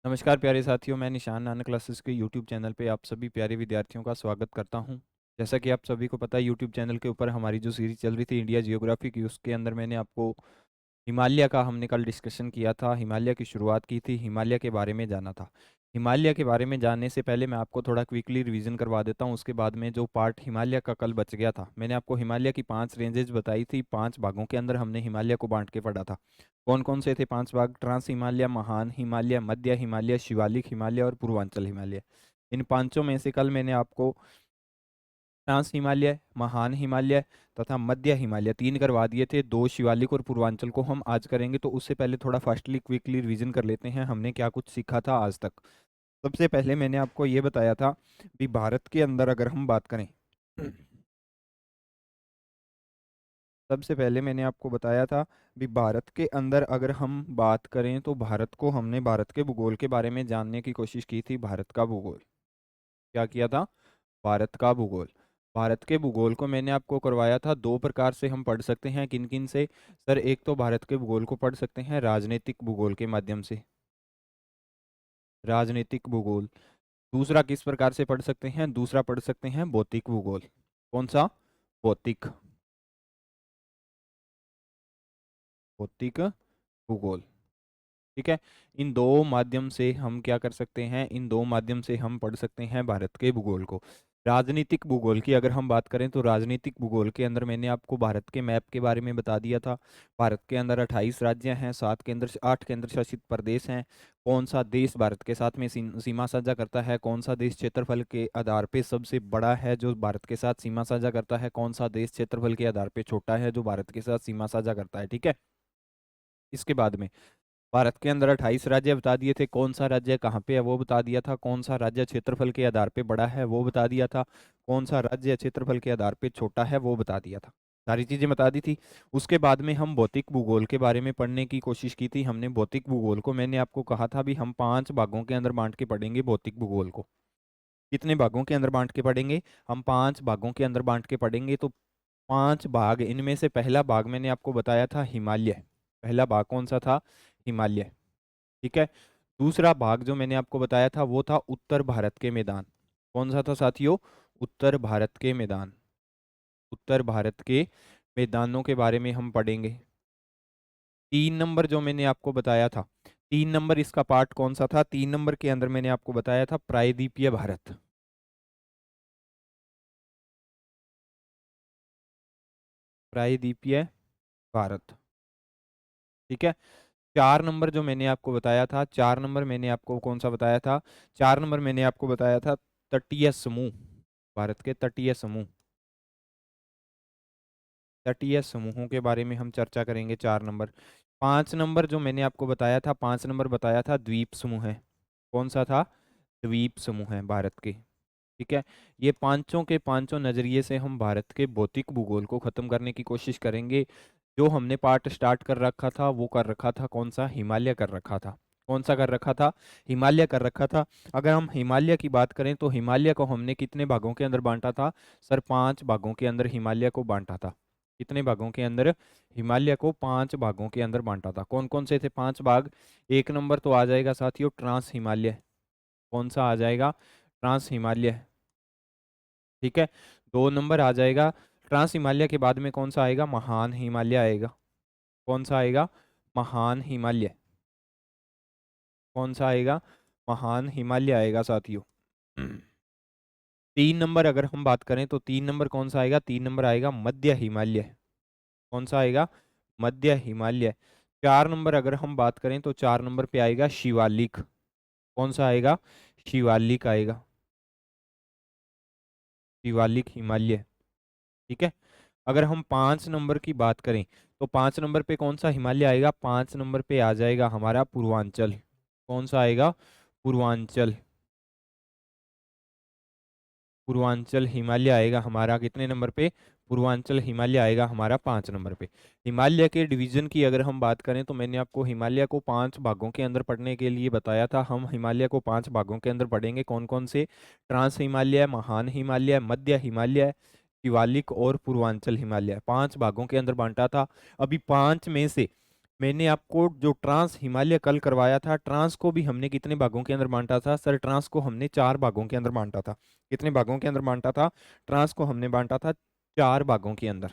नमस्कार प्यारे साथियों, मैं निशान नाना क्लासेस के यूट्यूब चैनल पे आप सभी प्यारे विद्यार्थियों का स्वागत करता हूं। जैसा कि आप सभी को पता है, यूट्यूब चैनल के ऊपर हमारी जो सीरीज चल रही थी इंडिया जियोग्राफी की, उसके अंदर मैंने आपको हिमालय का हमने कल डिस्कशन किया था, हिमालय की शुरुआत की थी, हिमालय के बारे में जाना था। हिमालय के बारे में जानने से पहले मैं आपको थोड़ा क्विकली रिवीजन करवा देता हूँ। उसके बाद में जो पार्ट हिमालय का कल बच गया था, मैंने आपको हिमालय की 5 रेंजेज बताई थी। 5 भागों के अंदर हमने हिमालय को बांट के पढ़ा था। कौन कौन से थे 5 भाग? ट्रांस हिमालय, महान हिमालय, मध्य हिमालय, शिवालिक हिमालय और पूर्वांचल हिमालय। इन पांचों में से कल मैंने आपको ट्रांस हिमालय, महान हिमालय तथा मध्य हिमालय 3 करवा दिए थे। 2 शिवालिक और पूर्वांचल को हम आज करेंगे। तो उससे पहले थोड़ा फास्टली क्विकली रिवीजन कर लेते हैं, हमने क्या कुछ सीखा था आज तक। सबसे पहले मैंने आपको ये बताया था कि भारत के अंदर अगर हम बात करें, सबसे पहले मैंने आपको बताया था भी भारत के अंदर अगर हम बात करें तो हमने भारत के भूगोल के बारे में जानने की कोशिश की थी। भारत का भूगोल क्या किया था? भारत का भूगोल। भारत के भूगोल को मैंने आपको करवाया था। 2 प्रकार से हम पढ़ सकते हैं। किन किन से? सर, एक तो भारत के भूगोल को पढ़ सकते हैं राजनीतिक भूगोल के माध्यम से, राजनीतिक भूगोल। दूसरा किस प्रकार से पढ़ सकते हैं? दूसरा पढ़ सकते हैं भौतिक भूगोल। कौन सा? भौतिक, भौतिक भूगोल। ठीक है। इन दो माध्यम से हम क्या कर सकते हैं? इन दो माध्यम से हम पढ़ सकते हैं भारत के भूगोल को। राजनीतिक भूगोल की अगर हम बात करें तो राजनीतिक भूगोल के अंदर मैंने आपको भारत के मैप के बारे में बता दिया था। भारत के अंदर 28 राज्य हैं, 8 केंद्र शासित प्रदेश हैं। कौन सा देश भारत के साथ में सीमा साझा करता है? कौन सा देश क्षेत्रफल के आधार पे सबसे बड़ा है जो भारत के साथ सीमा साझा करता है? कौन सा देश क्षेत्रफल के आधार पे छोटा है जो भारत के साथ सीमा साझा करता है? ठीक है। इसके बाद में भारत के अंदर 28 राज्य बता दिए थे। कौन सा राज्य कहाँ पे है वो बता दिया था। कौन सा राज्य क्षेत्रफल के आधार पे बड़ा है वो बता दिया था। कौन सा राज्य क्षेत्रफल के आधार पे छोटा है वो बता दिया था। सारी चीजें बता दी थी। उसके बाद में हम भौतिक भूगोल के बारे में पढ़ने की कोशिश की थी। हमने भौतिक भूगोल को, मैंने आपको कहा था भी हम 5 भागों के अंदर बांट के पढ़ेंगे भौतिक भूगोल को। कितने भागों के अंदर बांट के पढ़ेंगे? हम 5 भागों के अंदर बांट के पढ़ेंगे। तो 5 भाग, इनमें से पहला भाग मैंने आपको बताया था हिमालय। पहला भाग कौन सा था? हिमालय। ठीक है। दूसरा भाग जो मैंने आपको बताया था वो था उत्तर भारत के मैदान। कौन सा था साथियों? उत्तर भारत के मैदान। उत्तर भारत के मैदानों के बारे में हम पढ़ेंगे। 3 नंबर जो मैंने आपको बताया था, 3 नंबर इसका पार्ट कौन सा था? 3 नंबर के अंदर मैंने आपको बताया था प्रायद्वीपीय भारत। प्रायद्वीपीय भारत। ठीक है। 4 नंबर जो मैंने आपको बताया था, 4 नंबर मैंने आपको कौन सा बताया था? 4 नंबर मैंने आपको बताया था तटीय समूह। भारत के तटीय समूह। तटीय समूहों के बारे में हम चर्चा करेंगे। 4 नंबर। 5 नंबर जो मैंने आपको बताया था, 5 नंबर बताया था द्वीप समूह है। कौन सा था? द्वीप समूह है भारत के। ठीक है। ये पांचों के पांचों नजरिए से हम भारत के भौतिक भूगोल को खत्म करने की कोशिश करेंगे। जो हमने पार्ट स्टार्ट कर रखा था वो कर रखा था कौन सा? हिमालय कर रखा था। कौन सा कर रखा था? हिमालय कर रखा था। अगर हम हिमालय की बात करें तो हिमालय को हमने कितने भागों के अंदर बांटा था? सर, 5 भागों के अंदर हिमालय को बांटा था। कितने भागों के अंदर? हिमालय को 5 भागों के अंदर बांटा था। कौन कौन से थे 5 भाग? 1 नंबर तो आ जाएगा साथियों ट्रांस हिमालय। कौन सा आ जाएगा? ट्रांस हिमालय। ठीक है। 2 नंबर आ जाएगा ट्रांस हिमालय के बाद में कौन सा आएगा? महान हिमालय आएगा। कौन सा आएगा? महान हिमालय। कौन सा आएगा? महान हिमालय आएगा साथियों। 3 नंबर अगर हम बात करें तो 3 नंबर कौन सा आएगा? 3 नंबर आएगा मध्य हिमालय। कौन सा आएगा? मध्य हिमालय। 4 नंबर अगर हम बात करें तो 4 नंबर पे आएगा शिवालिक। कौन सा आएगा? शिवालिक आएगा। शिवालिक हिमालय। ठीक है। अगर हम 5 नंबर की बात करें तो 5 नंबर पे कौन सा हिमालय आएगा? 5 नंबर पे आ जाएगा हमारा पूर्वांचल। कौन सा आएगा? पूर्वांचल। पूर्वांचल हिमालय आएगा हमारा कितने नंबर पे? पूर्वांचल हिमालय आएगा हमारा 5 नंबर पे। हिमालय के डिवीजन की अगर हम बात करें तो मैंने आपको हिमालय को 5 भागों के अंदर पढ़ने के लिए बताया था। हम हिमालय को 5 भागों के अंदर पढ़ेंगे। कौन कौन से? ट्रांस हिमालय, महान हिमालय, मध्य हिमालय, शिवालिक और पूर्वांचल हिमालय। 5 भागों के अंदर बांटा था। अभी 5 में से मैंने आपको जो ट्रांस हिमालय कल करवाया था, ट्रांस को भी हमने कितने भागों के अंदर बांटा था सर? ट्रांस को हमने 4 भागों के अंदर बांटा था। कितने भागों के अंदर बांटा था? ट्रांस को हमने बांटा था 4 भागों के अंदर।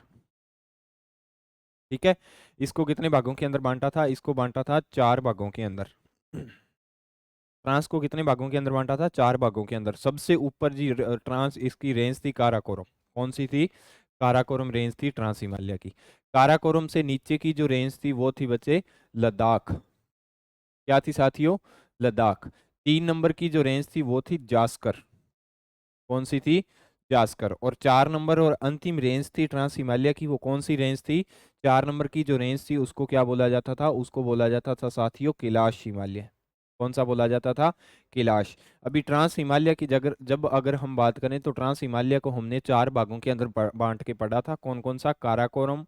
ठीक है, इसको कितने भागों के अंदर बांटा था? इसको बांटा था 4 भागों के अंदर। ट्रांस को कितने भागों के अंदर बांटा था? 4 भागों के अंदर। सबसे ऊपर जी ट्रांस इसकी रेंज थी काराकोरम। कौन सी थी? काराकोरम रेंज थी ट्रांस हिमालय की। काराकोरम से नीचे की जो रेंज थी वो थी बच्चे लद्दाख। क्या थी साथियों? लद्दाख। 3 नंबर की जो रेंज थी वो थी जास्कर। कौन सी थी? जास्कर। और 4 नंबर और अंतिम रेंज थी ट्रांस हिमालय की, वो कौन सी रेंज थी? 4 नंबर की जो रेंज थी उसको क्या बोला जाता था? उसको बोला जाता था साथियों कैलाश हिमालय। कौन सा बोला जाता था? कैलाश। अभी ट्रांस हिमालय की जगह जब अगर हम बात करें तो ट्रांस हिमालय को हमने 4 भागों के अंदर बांट के पढ़ा था। कौन कौन सा? काराकोरम,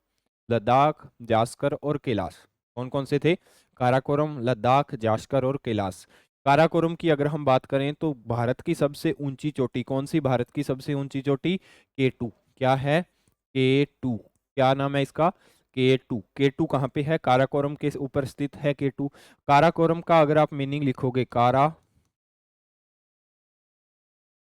लद्दाख, जास्कर और कैलाश। कौन कौन से थे? काराकोरम, लद्दाख, जास्कर और कैलाश। काराकोरम की अगर हम बात करें तो भारत की सबसे ऊंची चोटी कौन सी? भारत की सबसे ऊंची चोटी K2। क्या है? K2। क्या नाम है इसका? K2। K2 कहाँ पे है? काराकोरम के ऊपर स्थित है K2। काराकोरम का अगर आप मीनिंग लिखोगे, कारा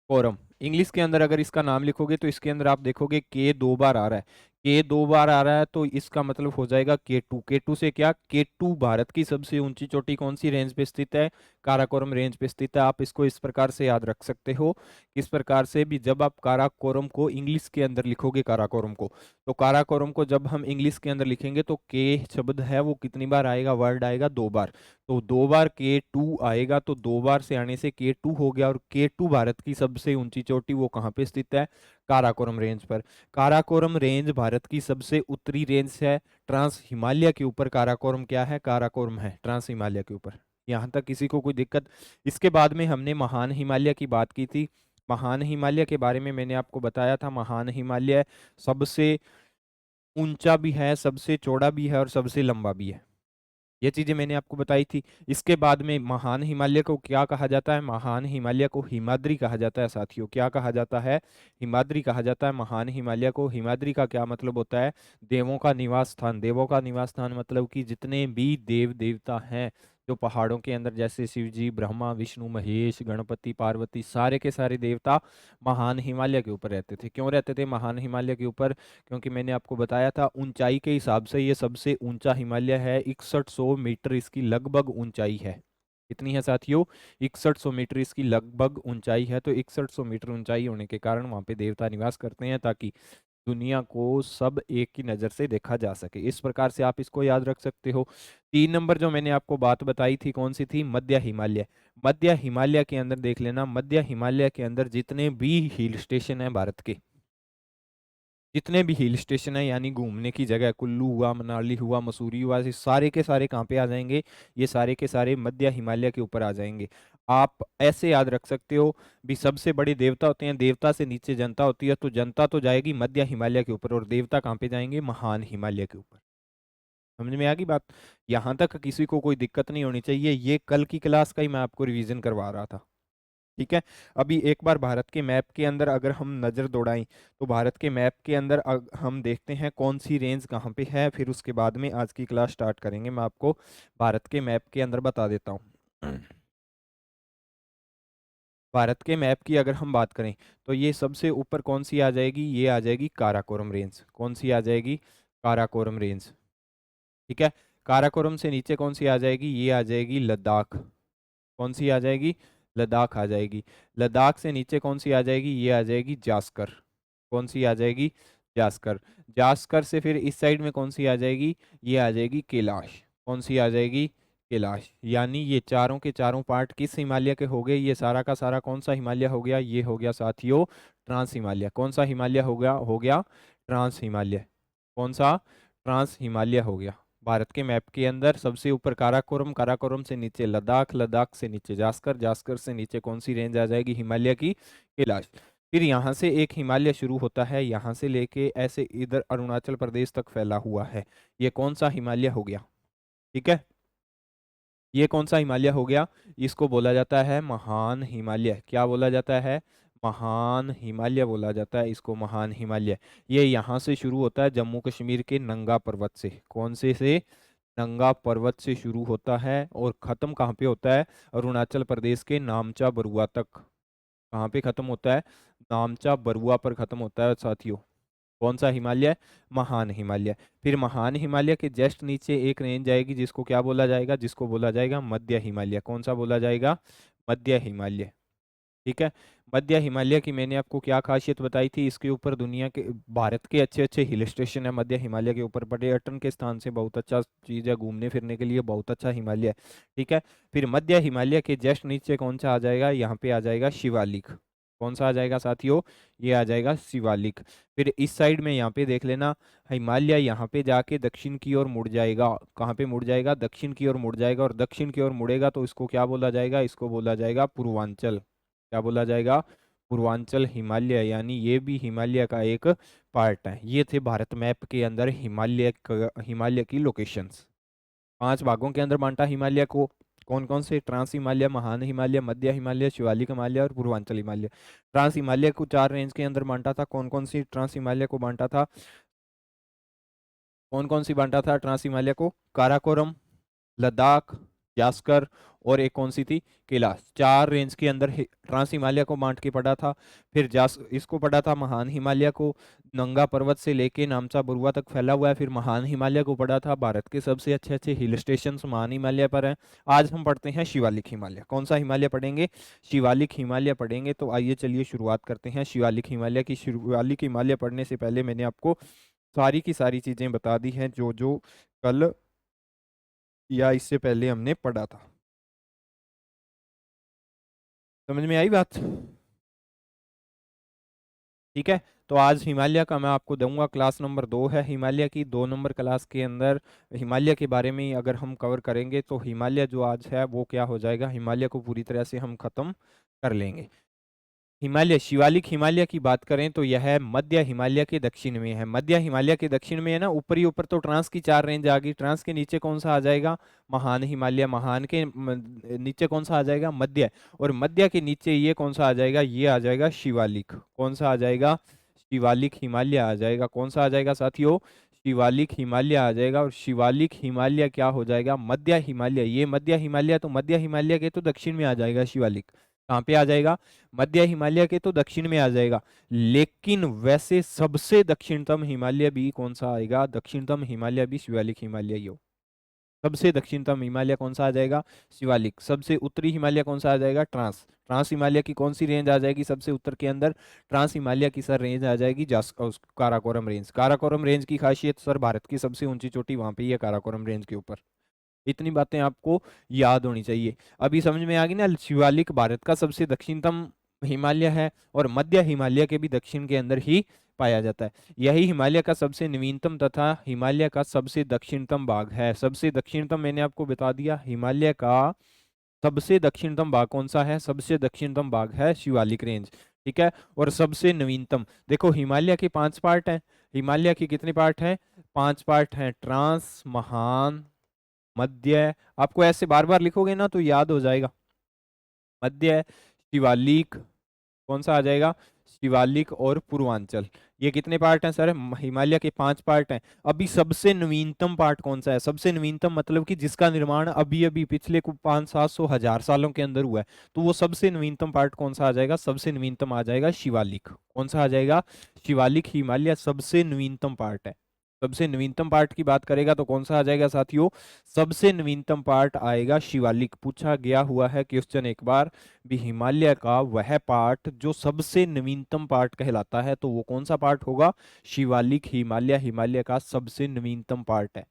कोरम, इंग्लिश के अंदर अगर इसका नाम लिखोगे तो इसके अंदर आप देखोगे के 2 बार आ रहा है। के 2 बार आ रहा है तो इसका मतलब हो जाएगा K2। K2 से क्या? K2 भारत की सबसे ऊंची चोटी कौन सी रेंज पे स्थित है? काराकोरम रेंज पे स्थित है। आप इसको इस प्रकार से याद रख सकते हो। किस प्रकार से भी, जब आप काराकोरम को इंग्लिश के अंदर लिखोगे, काराकोरम को, तो काराकोरम को जब हम इंग्लिश के अंदर लिखेंगे तो के शब्द है वो कितनी बार आएगा? वर्ड आएगा 2 बार। तो 2 बार K2 आएगा तो 2 बार से आने से K2 हो गया। और K2 भारत की सबसे ऊंची चोटी वो कहाँ पे स्थित है? काराकोरम रेंज पर। काराकोरम रेंज भारत की सबसे उत्तरी रेंज है। ट्रांस हिमालय के ऊपर काराकोरम क्या है? काराकोरम है ट्रांस हिमालय के ऊपर। यहाँ तक किसी को कोई दिक्कत? इसके बाद में हमने महान हिमालय की बात की थी। महान हिमालय के बारे में मैंने आपको बताया था, महान हिमालय सबसे ऊंचा भी है, सबसे चौड़ा भी है और सबसे लंबा भी है। ये चीजें मैंने आपको बताई थी। इसके बाद में महान हिमालय को क्या कहा जाता है? महान हिमालय को हिमाद्री कहा जाता है साथियों। क्या कहा जाता है? हिमाद्री कहा जाता है महान हिमालय को। हिमाद्री का क्या मतलब होता है? देवों का निवास स्थान। देवों का निवास स्थान मतलब कि जितने भी देव देवता हैं जो पहाड़ों के अंदर, जैसे शिव जी, ब्रह्मा, विष्णु, महेश, गणपति, पार्वती, सारे के सारे देवता महान हिमालय के ऊपर रहते थे। क्यों रहते थे महान हिमालय के ऊपर? क्योंकि मैंने आपको बताया था ऊंचाई के हिसाब से ये सबसे ऊंचा हिमालय है। 6100 मीटर इसकी लगभग ऊंचाई है। कितनी है साथियों? 6100 मीटर इसकी लगभग ऊंचाई है। तो 6100 मीटर ऊंचाई होने के कारण वहां पे देवता निवास करते हैं ताकि दुनिया को सब एक ही नजर से देखा जा सके। इस प्रकार से आप इसको याद रख सकते हो। 3 नंबर जो मैंने आपको बात बताई थी कौन सी थी? मध्य हिमालय। मध्य हिमालय के अंदर देख लेना, मध्य हिमालय के अंदर जितने भी हिल स्टेशन है भारत के, जितने भी हिल स्टेशन है यानी घूमने की जगह, कुल्लू हुआ, मनाली हुआ, मसूरी हुआ, ये सारे के सारे कहाँ पे आ जाएंगे? ये सारे के सारे मध्य हिमालय के ऊपर आ जाएंगे। आप ऐसे याद रख सकते हो भी, सबसे बड़े देवता होते हैं, देवता से नीचे जनता होती है, तो जनता तो जाएगी मध्य हिमालय के ऊपर और देवता कहाँ पे जाएंगे? महान हिमालय के ऊपर। समझ में आ गई बात? यहाँ तक किसी को कोई दिक्कत नहीं होनी चाहिए। ये कल की क्लास का ही मैं आपको रिवीजन करवा रहा था। ठीक है। अभी एक बार भारत के मैप के अंदर अगर हम नज़र दौड़ाएं तो भारत के मैप के अंदर हम देखते हैं कौन सी रेंज कहाँ पे है। फिर उसके बाद में आज की क्लास स्टार्ट करेंगे। मैं आपको भारत के मैप के अंदर बता देता हूँ। भारत के मैप की अगर हम बात करें तो ये सबसे ऊपर कौन सी आ जाएगी? ये आ जाएगी काराकोरम रेंज। कौन सी आ जाएगी? काराकोरम रेंज। ठीक है। काराकोरम से नीचे कौन सी आ जाएगी? ये आ जाएगी लद्दाख। कौन सी आ जाएगी? लद्दाख आ जाएगी। लद्दाख से नीचे कौन सी आ जाएगी? ये आ जाएगी जास्कर। कौन सी आ जाएगी? जास्कर। जास्कर से फिर इस साइड में कौन सी आ जाएगी? ये आ जाएगी कैलाश। कौन सी आ जाएगी? कैलाश। यानी ये चारों के चारों पार्ट किस हिमालय के हो गए? ये सारा का सारा कौन सा हिमालय हो गया? ये हो गया साथियों ट्रांस हिमालय। कौन सा हिमालय हो गया? हो गया ट्रांस हिमालय। कौन सा? ट्रांस हिमालय हो गया। भारत के मैप के अंदर सबसे ऊपर काराकोरम, काराकोरम से नीचे लद्दाख, लद्दाख से नीचे जास्कर, जास्कर से नीचे कौन सी रेंज आ जाएगी? हिमालय की कैलाश। फिर यहाँ से एक हिमालय शुरू होता है, यहाँ से लेके ऐसे इधर अरुणाचल प्रदेश तक फैला हुआ है। ये कौन सा हिमालय हो गया? ठीक है। ये कौन सा हिमालय हो गया? इसको बोला जाता है महान हिमालय। क्या बोला जाता है? महान हिमालय बोला जाता है इसको, महान हिमालय। ये यहाँ से शुरू होता है जम्मू कश्मीर के नंगा पर्वत से। कौन से? नंगा पर्वत से शुरू होता है और खत्म कहाँ पे होता है? अरुणाचल प्रदेश के नामचा बरुआ तक। कहाँ पे खत्म होता है? नामचा बरुआ पर खत्म होता है साथियों। कौन सा हिमालय? महान हिमालय। फिर महान हिमालय के जस्ट नीचे एक रेंज आएगी जिसको क्या बोला जाएगा? जिसको बोला जाएगा मध्य हिमालय। कौन सा बोला जाएगा? मध्य हिमालय। ठीक है। मध्य हिमालय की मैंने आपको क्या खासियत बताई थी? इसके ऊपर दुनिया के, भारत के अच्छे अच्छे हिल स्टेशन है मध्य हिमालय के ऊपर। पर्यटन के स्थान से बहुत अच्छा चीज है, घूमने फिरने के लिए बहुत अच्छा हिमालय है। ठीक है। फिर मध्य हिमालय के जस्ट नीचे कौन सा आ जाएगा? यहाँ पे आ जाएगा शिवालिक। कौन सा आ जाएगा साथियों? ये आ जाएगा शिवालिक। फिर इस साइड में यहाँ पे देख लेना, हिमालय यहाँ पे जाके दक्षिण की ओर मुड़ जाएगा। कहाँ पे मुड़ जाएगा? दक्षिण की ओर मुड़ जाएगा। और दक्षिण की ओर मुड़ेगा तो इसको क्या बोला जाएगा? इसको बोला जाएगा पूर्वांचल। क्या बोला जाएगा? पूर्वांचल हिमालय। यानी ये भी हिमालय का एक पार्ट है। ये थे भारत मैप के अंदर हिमालय की लोकेशंस। 5 भागों के अंदर बांटा हिमालय को। कौन कौन से? ट्रांस हिमालय, महान हिमालय, मध्य हिमालय, शिवालिक हिमालय और पूर्वांचल हिमालय। ट्रांस हिमालय को 4 रेंज के अंदर बांटा था। कौन कौन सी ट्रांस हिमालय को बांटा था? कौन कौन सी बांटा था ट्रांस हिमालय को? काराकोरम, लद्दाख, यास्कर और एक कौन सी थी? कैलाश। 4 रेंज के अंदर ट्रांस हिमालय को बांट के पढ़ा था। फिर जास इसको पढ़ा था महान हिमालय को, नंगा पर्वत से लेके नामचा बरुआ तक फैला हुआ है। फिर महान हिमालय को पढ़ा था, भारत के सबसे अच्छे अच्छे हिल स्टेशन महान हिमालय पर हैं। आज हम पढ़ते हैं शिवालिक हिमालय। कौन सा हिमालय पढ़ेंगे? शिवालिक हिमालय पढ़ेंगे। तो आइए चलिए शुरुआत करते हैं शिवालिक हिमालय की। शिवालिक हिमालय पढ़ने से पहले मैंने आपको सारी की सारी चीजें बता दी हैं जो जो कल या इससे पहले हमने पढ़ा था। समझ में आई बात? ठीक है। तो आज हिमालय का मैं आपको दूंगा, क्लास नंबर 2 है हिमालय की। 2 नंबर क्लास के अंदर हिमालय के बारे में ही अगर हम कवर करेंगे तो हिमालय जो आज है वो क्या हो जाएगा? हिमालय को पूरी तरह से हम खत्म कर लेंगे। हिमालय, शिवालिक हिमालय की बात करें तो यह मध्य हिमालय के दक्षिण में है। मध्य हिमालय के दक्षिण में है ना। ऊपरी ऊपर तो ट्रांस की 4 रेंज आ गई। ट्रांस के नीचे कौन सा आ जाएगा? महान हिमालय। महान के नीचे कौन सा आ जाएगा? मध्य। और मध्य के नीचे ये कौन सा आ जाएगा? ये आ जाएगा शिवालिक। कौन सा आ जाएगा? शिवालिक हिमालय आ जाएगा। कौन सा आ जाएगा साथियों? शिवालिक हिमालय आ जाएगा। और शिवालिक हिमालय क्या हो जाएगा? मध्य हिमालय। ये मध्य हिमालय, तो मध्य हिमालय के तो दक्षिण में आ जाएगा शिवालिक। कहाँ पे आ जाएगा? मध्य हिमालय के तो दक्षिण में आ जाएगा। लेकिन वैसे सबसे दक्षिणतम हिमालय भी कौन सा आएगा? दक्षिणतम हिमालय भी शिवालिक हिमालय ही हो। सबसे दक्षिणतम हिमालय कौन सा आ जाएगा? शिवालिक। सबसे उत्तरी हिमालय कौन सा आ जाएगा? ट्रांस। ट्रांस हिमालय की कौन सी रेंज आ जाएगी सबसे उत्तर के अंदर? ट्रांस हिमालय की सर रेंज आ जाएगी काराकोरम रेंज। काराकोरम रेंज की खासियत सर, भारत की सबसे ऊंची चोटी वहां पे ही है काराकोरम रेंज के ऊपर। इतनी बातें आपको याद होनी चाहिए। अभी समझ में आ गई ना? शिवालिक भारत का सबसे दक्षिणतम हिमालय है और मध्य हिमालय के भी दक्षिण के अंदर ही पाया जाता है। यही हिमालय का सबसे नवीनतम तथा हिमालय का सबसे दक्षिणतम भाग है। सबसे दक्षिणतम मैंने आपको बता दिया। हिमालय का सबसे दक्षिणतम भाग कौन सा है? सबसे दक्षिणतम भाग है शिवालिक रेंज। ठीक है। और सबसे नवीनतम, देखो हिमालय के 5 पार्ट हैं। हिमालय के कितने पार्ट हैं? 5 पार्ट हैं। ट्रांस, महान, मध्य। आपको ऐसे बार बार लिखोगे ना तो याद हो जाएगा। मध्य, शिवालिक, कौन सा आ जाएगा? शिवालिक और पूर्वांचल। ये कितने पार्ट हैं सर? हिमालय के 5 पार्ट हैं। अभी सबसे नवीनतम पार्ट कौन सा है? सबसे नवीनतम मतलब कि जिसका निर्माण अभी अभी पिछले को 500-700 1000 सालों के अंदर हुआ है। तो वो सबसे नवीनतम पार्ट कौन सा आ जाएगा? सबसे नवीनतम आ जाएगा शिवालिक। कौन सा आ जाएगा? शिवालिक हिमालय सबसे नवीनतम पार्ट है। सबसे नवीनतम पार्ट की बात करेगा तो कौन सा आ जाएगा साथियों? सबसे नवीनतम पार्ट आएगा शिवालिक। पूछा गया हुआ है क्वेश्चन एक बार भी, हिमालय का वह पार्ट जो सबसे नवीनतम पार्ट कहलाता है तो वो कौन सा पार्ट होगा? शिवालिक हिमालय हिमालय का सबसे नवीनतम पार्ट है।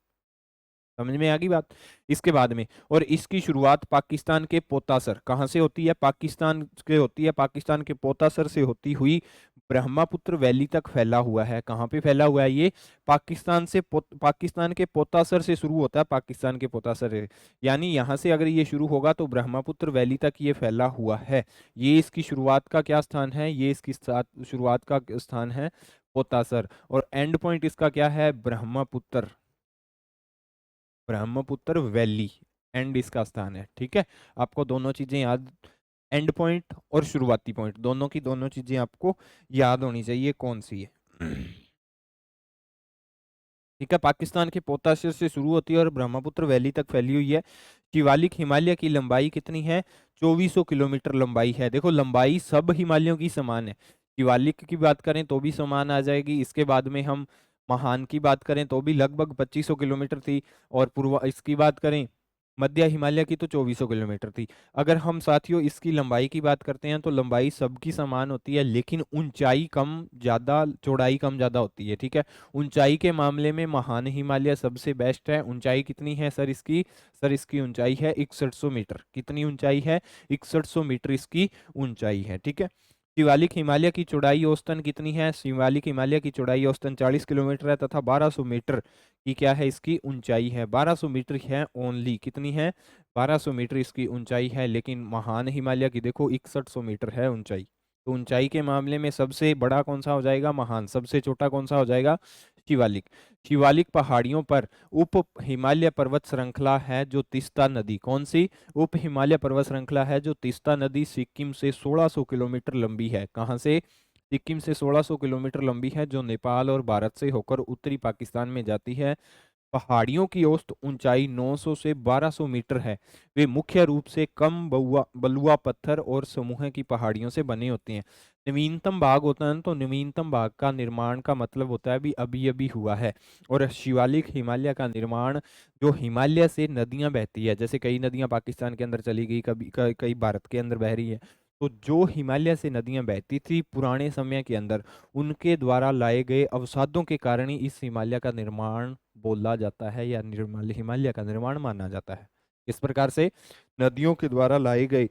समझ में आ गई बात? इसके बाद में, और इसकी शुरुआत पाकिस्तान के पोतासर, कहाँ से होती है? पाकिस्तान से होती है। पाकिस्तान के पोतासर से होती हुई ब्रह्मपुत्र वैली तक फैला हुआ है। कहाँ पे फैला हुआ है ये? पाकिस्तान से पाकिस्तान के पोतासर से शुरू होता है। पाकिस्तान के पोतासर से, यानी यहाँ से अगर ये शुरू होगा तो ब्रह्मपुत्र वैली तक ये फैला हुआ है। ये इसकी शुरुआत का क्या स्थान है? ये इसकी शुरुआत का स्थान है पोतासर। और एंड पॉइंट इसका क्या है? ब्रह्मपुत्र। ब्रह्मपुत्र वैली एंड इसका स्थान है। ठीक है। आपको दोनों चीजें याद, एंड पॉइंट और शुरुआती पॉइंट, दोनों की दोनों चीजें आपको याद होनी चाहिए कौन सी है। ठीक है, पाकिस्तान के पोताशर से शुरू होती है और ब्रह्मपुत्र वैली तक फैली हुई है। शिवालिक हिमालय की लंबाई कितनी है? 2400 किलोमीटर लंबाई है। देखो लंबाई सब हिमालयों की समान है। शिवालिक की बात करें तो भी समान आ जाएगी। इसके बाद में हम महान की बात करें तो भी लगभग 2500 किलोमीटर थी। और पूर्व इसकी बात करें मध्य हिमालय की तो 2400 किलोमीटर थी। अगर हम साथियों इसकी लंबाई की बात करते हैं तो लंबाई सबकी समान होती है, लेकिन ऊंचाई कम ज्यादा, चौड़ाई कम ज्यादा होती है। ठीक है, ऊंचाई के मामले में महान हिमालय सबसे बेस्ट है। ऊंचाई कितनी है सर इसकी? सर इसकी ऊंचाई है 6100 मीटर। कितनी ऊंचाई है? 6100 मीटर इसकी ऊंचाई है। ठीक है, शिवालिक हिमालय की चौड़ाई औसतन कितनी है? शिवालिक हिमालय की चौड़ाई औसतन 40 किलोमीटर है तथा 1200 मीटर की क्या है इसकी ऊंचाई है। 1200 मीटर है ओनली। कितनी है? 1200 मीटर इसकी ऊंचाई है। लेकिन महान हिमालय की देखो 6100 मीटर है ऊंचाई। तो ऊंचाई के मामले में सबसे बड़ा कौन सा हो जाएगा? महान। सबसे छोटा कौन सा हो जाएगा? शिवालिक। शिवालिक पहाड़ियों पर उप हिमालय पर्वत श्रृंखला है जो तीस्ता नदी, कौन सी उप हिमालय पर्वत श्रृंखला है? जो तीस्ता नदी सिक्किम से 1600 किलोमीटर लंबी है। कहाँ से? सिक्किम से 1600 किलोमीटर लंबी है, जो नेपाल और भारत से होकर उत्तरी पाकिस्तान में जाती है। पहाड़ियों की औसत ऊंचाई 900 से 1200 मीटर है। वे मुख्य रूप से कम बलुआ पत्थर और समूह की पहाड़ियों से बने होते हैं। नवीनतम भाग होता है ना, तो नवीनतम भाग का निर्माण का मतलब होता है अभी अभी अभी हुआ है। और शिवालिक हिमालय का निर्माण, जो हिमालय से नदियां बहती है, जैसे कई नदियां पाकिस्तान के अंदर चली गई, कभी कई भारत के अंदर बह रही है, तो जो हिमालय से नदियां बहती थी पुराने समय के अंदर, उनके द्वारा लाए गए अवसादों के कारण ही इस हिमालय का निर्माण बोला जाता है या निर्मल हिमालय का निर्माण माना जाता है। इस प्रकार से नदियों के द्वारा लाए गए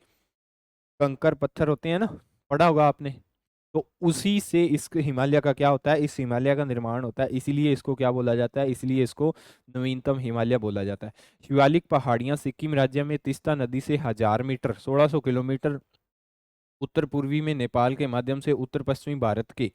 कंकर पत्थर होते हैं ना, पढ़ा होगा आपने, तो उसी से इस हिमालय का क्या होता है? इस हिमालय का निर्माण होता है। इसीलिए इसको क्या बोला जाता है? इसलिए इसको नवीनतम हिमालय बोला जाता है। शिवालिक पहाड़ियां सिक्किम राज्य में तीस्ता नदी से 1000 मीटर 1600 किलोमीटर उत्तर पूर्वी में नेपाल के माध्यम से उत्तर पश्चिमी भारत के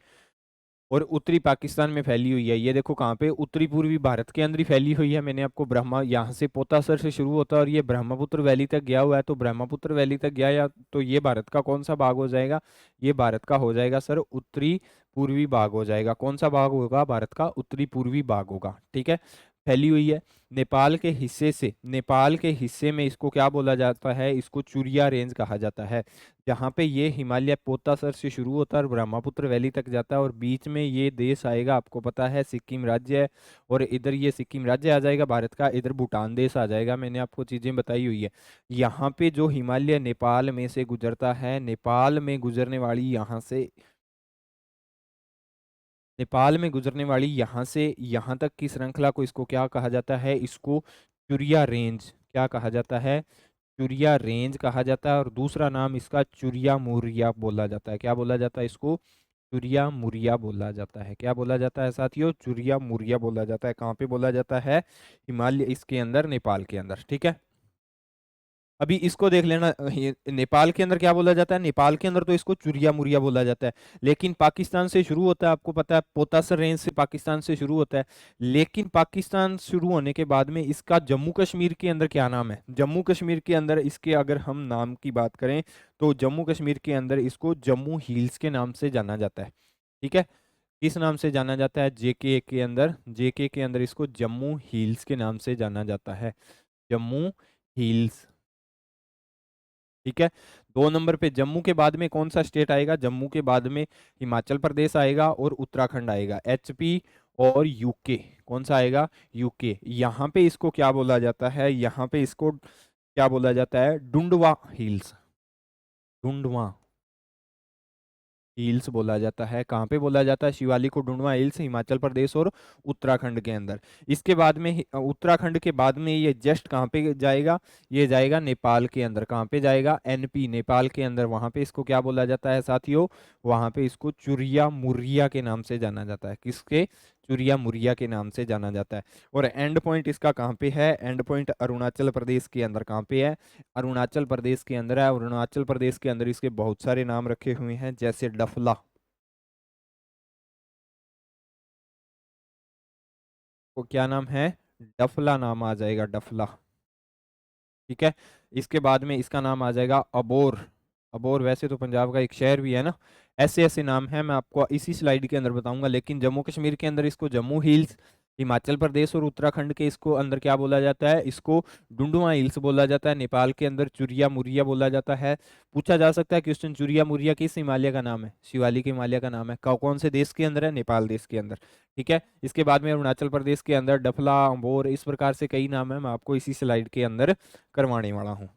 और उत्तरी पाकिस्तान में फैली हुई है। ये देखो कहाँ पे? उत्तरी पूर्वी भारत के अंदर ही फैली हुई है। मैंने आपको ब्रह्मा यहाँ से पोतासर से शुरू होता है और ये ब्रह्मपुत्र वैली तक गया हुआ है। तो ब्रह्मपुत्र वैली तक गया या तो ये भारत का कौन सा भाग हो जाएगा? ये भारत का हो जाएगा सर उत्तरी पूर्वी भाग हो जाएगा। कौन सा भाग होगा भारत का? उत्तरी पूर्वी भाग होगा। ठीक है, फैली हुई है। नेपाल के हिस्से में इसको क्या बोला जाता है? इसको चुरिया रेंज कहा जाता है। जहाँ पे ये हिमालय पोतासर से शुरू होता है और ब्रह्मपुत्र वैली तक जाता है, और बीच में ये देश आएगा, आपको पता है सिक्किम राज्य है, और इधर ये सिक्किम राज्य आ जाएगा भारत का, इधर भूटान देश आ जाएगा। मैंने आपको चीजें बताई हुई है। यहाँ पे जो हिमालय नेपाल में से गुजरता है, नेपाल में गुजरने वाली यहाँ से, नेपाल में गुजरने वाली यहाँ से यहाँ तक की श्रृंखला को इसको क्या कहा जाता है? इसको चुरिया रेंज क्या कहा जाता है? चुरिया रेंज कहा जाता है। और दूसरा नाम इसका चुरिया मुरिया बोला जाता है। क्या बोला जाता है इसको? चुरिया मुरिया बोला जाता है। क्या बोला जाता है साथियों? चुरिया मुरिया बोला जाता है। कहाँ पे बोला जाता है? हिमालय इसके अंदर, नेपाल के अंदर। ठीक है, अभी इसको देख लेना। ये नेपाल के अंदर क्या बोला जाता है? नेपाल के अंदर तो इसको चुरिया मुरिया बोला जाता है। लेकिन पाकिस्तान से शुरू होता है, आपको पता है पोतासर रेंज से पाकिस्तान से शुरू होता है। लेकिन पाकिस्तान शुरू होने के बाद में इसका जम्मू कश्मीर के अंदर क्या नाम है? जम्मू कश्मीर के अंदर इसके अगर हम नाम की बात करें तो जम्मू कश्मीर के अंदर इसको जम्मू हिल्स के नाम से जाना जाता है। ठीक है, किस नाम से जाना जाता है? जेके के अंदर, जेके के अंदर इसको जम्मू हिल्स के नाम से जाना जाता है। जम्मू हिल्स। ठीक है, 2 नंबर पे जम्मू के बाद में कौन सा स्टेट आएगा? जम्मू के बाद में हिमाचल प्रदेश आएगा और उत्तराखंड आएगा। एचपी और यूके। कौन सा आएगा? यूके। यहाँ पे इसको क्या बोला जाता है? यहाँ पे इसको क्या बोला जाता है? डुंडवा हिल्स। डुंडवा हिल्स बोला जाता है। कहाँ पे बोला जाता है? शिवालिक को डुंडवा हिल्स, हिमाचल प्रदेश और उत्तराखंड के अंदर। इसके बाद में उत्तराखंड के बाद में ये जस्ट कहाँ पे जाएगा? ये जाएगा नेपाल के अंदर। कहाँ पे जाएगा? एनपी, नेपाल के अंदर। वहां पे इसको क्या बोला जाता है साथियों? वहां पे इसको चुरिया मुरिया के नाम से जाना जाता है। किसके? चुरिया मुरिया के नाम से जाना जाता है। और एंड पॉइंट इसका कहाँ पे है? एंड पॉइंट अरुणाचल प्रदेश के अंदर। कहाँ पे है? अरुणाचल प्रदेश के अंदर है। अरुणाचल प्रदेश के अंदर इसके बहुत सारे नाम रखे हुए हैं, जैसे डफला। को क्या नाम है? डफला नाम आ जाएगा, डफला। ठीक है, इसके बाद में इसका नाम आ जाएगा अबोर। अबोर वैसे तो पंजाब का एक शहर भी है ना। ऐसे ऐसे नाम है, मैं आपको इसी स्लाइड के अंदर बताऊंगा। लेकिन जम्मू कश्मीर के अंदर इसको जम्मू हिल्स, हिमाचल प्रदेश और उत्तराखंड के इसको अंदर क्या बोला जाता है, इसको डुंडुआ हिल्स बोला जाता है। नेपाल के अंदर चुरिया मुरिया बोला जाता है। पूछा जा सकता है क्वेश्चन, चुरिया मुरिया किस हिमालय का नाम है? शिवालिक हिमालय का नाम है। कौन से देश के अंदर है? नेपाल देश के अंदर। ठीक है, इसके बाद में अरुणाचल प्रदेश के अंदर डफला, अम्बोर, इस प्रकार से कई नाम है, मैं आपको इसी स्लाइड के अंदर करवाने वाला हूँ।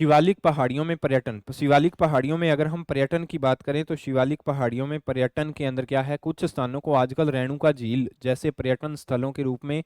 शिवालिक पहाड़ियों में पर्यटन, तो शिवालिक पहाड़ियों में अगर हम पर्यटन की बात करें तो शिवालिक पहाड़ियों में पर्यटन के अंदर क्या है, कुछ स्थानों को आजकल रेणुका झील जैसे पर्यटन स्थलों के रूप में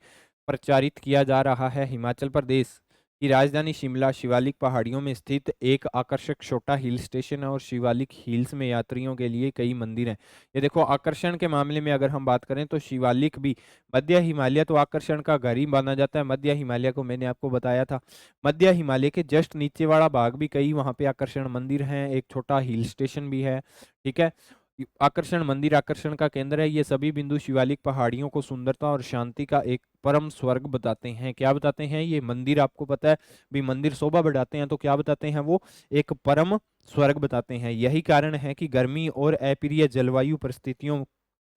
प्रचारित किया जा रहा है। हिमाचल प्रदेश की राजधानी शिमला शिवालिक पहाड़ियों में स्थित एक आकर्षक छोटा हिल स्टेशन है और शिवालिक हिल्स में यात्रियों के लिए कई मंदिर हैं। ये देखो, आकर्षण के मामले में अगर हम बात करें तो शिवालिक भी, मध्य हिमालय तो आकर्षण का घर ही माना जाता है। मध्य हिमालय को मैंने आपको बताया था। मध्य हिमालय के जस्ट नीचे वाला भाग भी कई वहाँ पे आकर्षण मंदिर हैं, एक छोटा हिल स्टेशन भी है। ठीक है, आकर्षण मंदिर आकर्षण का केंद्र है। ये सभी बिंदु शिवालिक पहाड़ियों को सुंदरता और शांति का एक परम स्वर्ग बताते हैं। क्या बताते हैं? ये मंदिर, आपको पता है भी मंदिर शोभा बढ़ाते हैं, तो क्या बताते हैं वो? एक परम स्वर्ग बताते हैं। यही कारण है कि गर्मी और अप्रिय जलवायु परिस्थितियों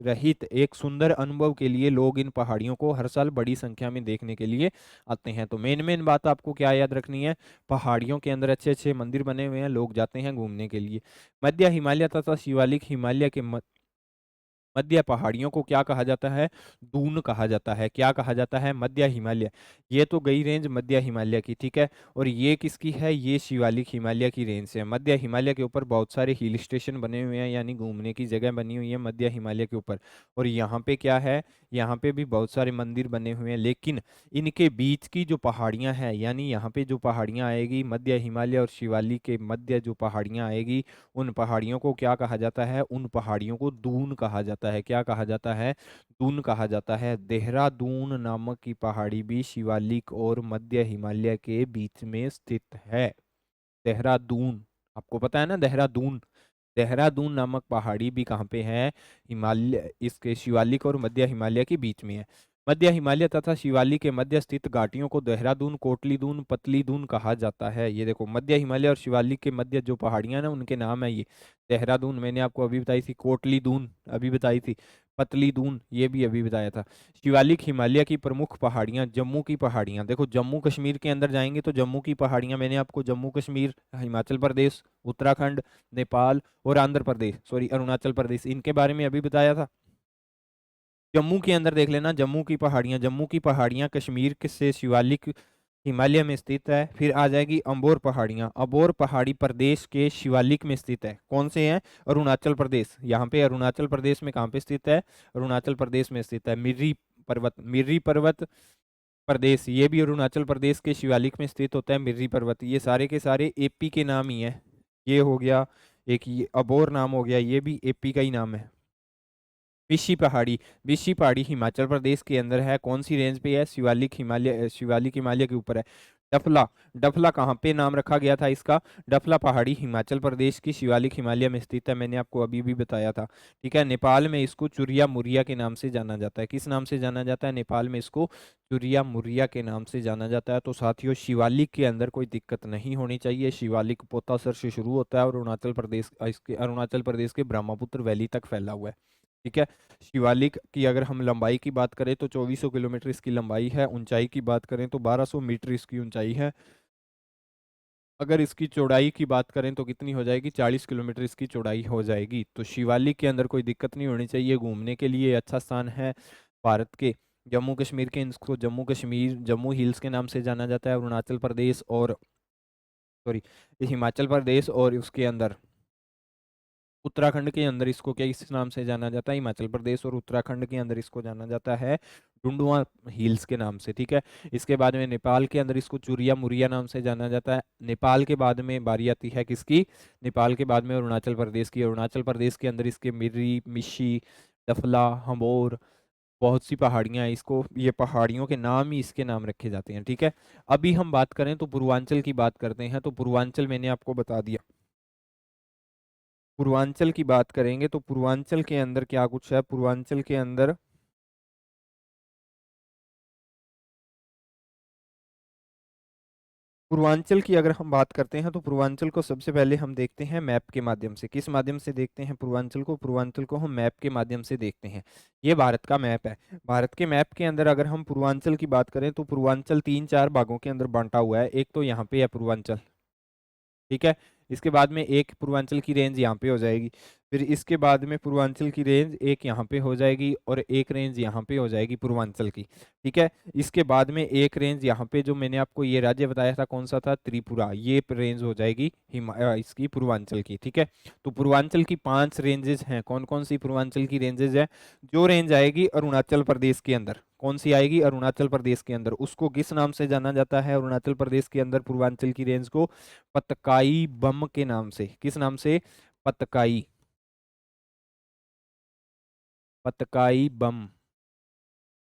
रहित एक सुंदर अनुभव के लिए लोग इन पहाड़ियों को हर साल बड़ी संख्या में देखने के लिए आते हैं। तो मेन मेन बात आपको क्या याद रखनी है? पहाड़ियों के अंदर अच्छे अच्छे मंदिर बने हुए हैं, लोग जाते हैं घूमने के लिए। मध्य हिमालय तथा शिवालिक हिमालय के मध्य पहाड़ियों को क्या कहा जाता है? दून कहा जाता है। क्या कहा जाता है? मध्य हिमालय। ये तो गई रेंज मध्य हिमालय की, ठीक है। और ये किसकी है? ये शिवालिक हिमालय की रेंज से है। मध्य हिमालय के ऊपर बहुत सारे हिल स्टेशन बने हुए हैं, यानी घूमने की जगह बनी हुई है मध्य हिमालय के ऊपर। और यहाँ पे क्या है? यहाँ पे भी बहुत सारे मंदिर बने हुए हैं, लेकिन इनके बीच की जो पहाड़ियाँ हैं, यानी यहाँ पे जो पहाड़ियाँ आएगी मध्य हिमालय और शिवालिक के मध्य जो पहाड़ियाँ आएगी, उन पहाड़ियों को क्या कहा जाता है? उन पहाड़ियों को दून कहा जाता है। क्या कहा जाता है? दून कहा जाता है। देहरादून नामक की पहाड़ी भी शिवालिक और मध्य हिमालय के बीच में स्थित है। देहरादून, आपको पता है ना देहरादून? देहरादून नामक पहाड़ी भी कहाँ पे है? हिमालय, इसके शिवालिक और मध्य हिमालय के बीच में है। मध्य हिमालय तथा शिवालिक के मध्य स्थित घाटियों को देहरादून, कोटली दून, पतली दून कहा जाता है। ये देखो, मध्य हिमालय और शिवालिक के मध्य जो पहाड़ियां ना, उनके नाम है ये। देहरादून मैंने आपको अभी बताई थी, कोटली दून अभी बताई थी, पतली दून ये भी अभी बताया था। शिवालिक हिमालय की प्रमुख पहाड़ियां, जम्मू की पहाड़ियां, देखो जम्मू कश्मीर के अंदर जाएंगे तो जम्मू की पहाड़ियां मैंने आपको जम्मू कश्मीर, हिमाचल प्रदेश, उत्तराखंड, नेपाल और आंध्र प्रदेश, सॉरी अरुणाचल प्रदेश, इनके बारे में अभी बताया था। जम्मू के अंदर देख लेना, जम्मू की पहाड़ियां, जम्मू की पहाड़ियां कश्मीर के से शिवालिक हिमालय में स्थित है। फिर आ जाएगी अम्बोर पहाड़ियां, अम्बोर पहाड़ी प्रदेश के शिवालिक में स्थित है। कौन से हैं? अरुणाचल प्रदेश। यहाँ पे अरुणाचल प्रदेश में कहाँ पे स्थित है? अरुणाचल प्रदेश में स्थित है। मिर्री पर्वत, मिर्री पर्वत प्रदेश, ये भी अरुणाचल प्रदेश के शिवालिक में स्थित होता है। मिर्री पर्वत, ये सारे के सारे एपी के नाम ही है। ये हो गया एक, ये अबोर नाम हो गया, ये भी एपी का ही नाम है। बिशी पहाड़ी, बिशी पहाड़ी हिमाचल प्रदेश के अंदर है। कौन सी रेंज पे है? शिवालिक हिमालय, शिवालिक हिमालय के ऊपर है। डफला, डफला कहाँ पे नाम रखा गया था इसका? डफला पहाड़ी हिमाचल प्रदेश की शिवालिक हिमालय में स्थित है, मैंने आपको अभी भी बताया था। ठीक है, नेपाल में इसको चुरिया मुरिया के नाम से जाना जाता है। किस नाम से जाना जाता है? नेपाल में इसको चुरिया मुरिया के नाम से जाना जाता है। तो साथियों, शिवालिक के अंदर कोई दिक्कत नहीं होनी चाहिए। शिवालिक पोतासर से शुरू होता है और अरुणाचल प्रदेश, इसके अरुणाचल प्रदेश के ब्रह्मपुत्र वैली तक फैला हुआ है। ठीक है, शिवालिक की अगर हम लंबाई की बात करें तो 2400 किलोमीटर इसकी लंबाई है। ऊंचाई की बात करें तो 1200 मीटर इसकी ऊंचाई है। अगर इसकी चौड़ाई की बात करें तो कितनी हो जाएगी? 40 किलोमीटर इसकी चौड़ाई हो जाएगी। तो शिवालिक के अंदर कोई दिक्कत नहीं होनी चाहिए, घूमने के लिए अच्छा स्थान है। भारत के जम्मू कश्मीर के, इसको जम्मू कश्मीर, जम्मू हिल्स के नाम से जाना जाता है। अरुणाचल प्रदेश और, सॉरी, हिमाचल प्रदेश और उसके अंदर उत्तराखंड के अंदर इसको क्या इस नाम से जाना जाता है? हिमाचल प्रदेश और उत्तराखंड के अंदर इसको जाना जाता है डुंडुआ हिल्स के नाम से। ठीक है, इसके बाद में नेपाल के अंदर इसको चुरिया मुरिया नाम से जाना जाता है। नेपाल के बाद में बारी आती है किसकी? नेपाल के बाद में अरुणाचल प्रदेश की। अरुणाचल प्रदेश के अंदर इसके मिर्री, मिशी, डफला, हम्बोर, बहुत सी पहाड़ियां हैं। इसको, ये पहाड़ियों के नाम ही इसके नाम रखे जाते हैं। ठीक है, अभी हम बात करें तो पूर्वांचल की बात करते हैं। तो पूर्वांचल मैंने आपको बता दिया। पूर्वांचल की बात करेंगे तो पूर्वांचल के अंदर क्या कुछ है? पूर्वांचल के अंदर पूर्वांचल की अगर हम बात करते हैं तो पूर्वांचल को सबसे पहले हम देखते हैं मैप के माध्यम से। किस माध्यम से देखते हैं पूर्वांचल को? पूर्वांचल को हम मैप के माध्यम से देखते हैं। ये भारत का मैप है। भारत के मैप के अंदर अगर हम पूर्वांचल की बात करें तो पूर्वांचल 3-4 भागों के अंदर बांटा हुआ है। एक तो यहाँ पे है पूर्वांचल, ठीक है। इसके बाद में एक पूर्वांचल की रेंज यहाँ पे हो जाएगी, फिर इसके बाद में पूर्वांचल की रेंज एक यहाँ पे हो जाएगी और एक रेंज यहाँ पे हो जाएगी पूर्वांचल की, ठीक है। इसके बाद में एक रेंज यहाँ पे, जो मैंने आपको ये राज्य बताया था कौन सा था, त्रिपुरा, ये रेंज हो जाएगी इसकी पूर्वांचल की, ठीक है। तो पूर्वांचल की 5 रेंजेस हैं। कौन कौन सी पूर्वांचल की रेंजेस है? जो रेंज आएगी अरुणाचल प्रदेश के अंदर, कौन सी आएगी? अरुणाचल प्रदेश के अंदर, उसको किस नाम से जाना जाता है? अरुणाचल प्रदेश के अंदर पूर्वांचल की रेंज को पतकाई बम के नाम से। किस नाम से? पतकाई, पतकाई बम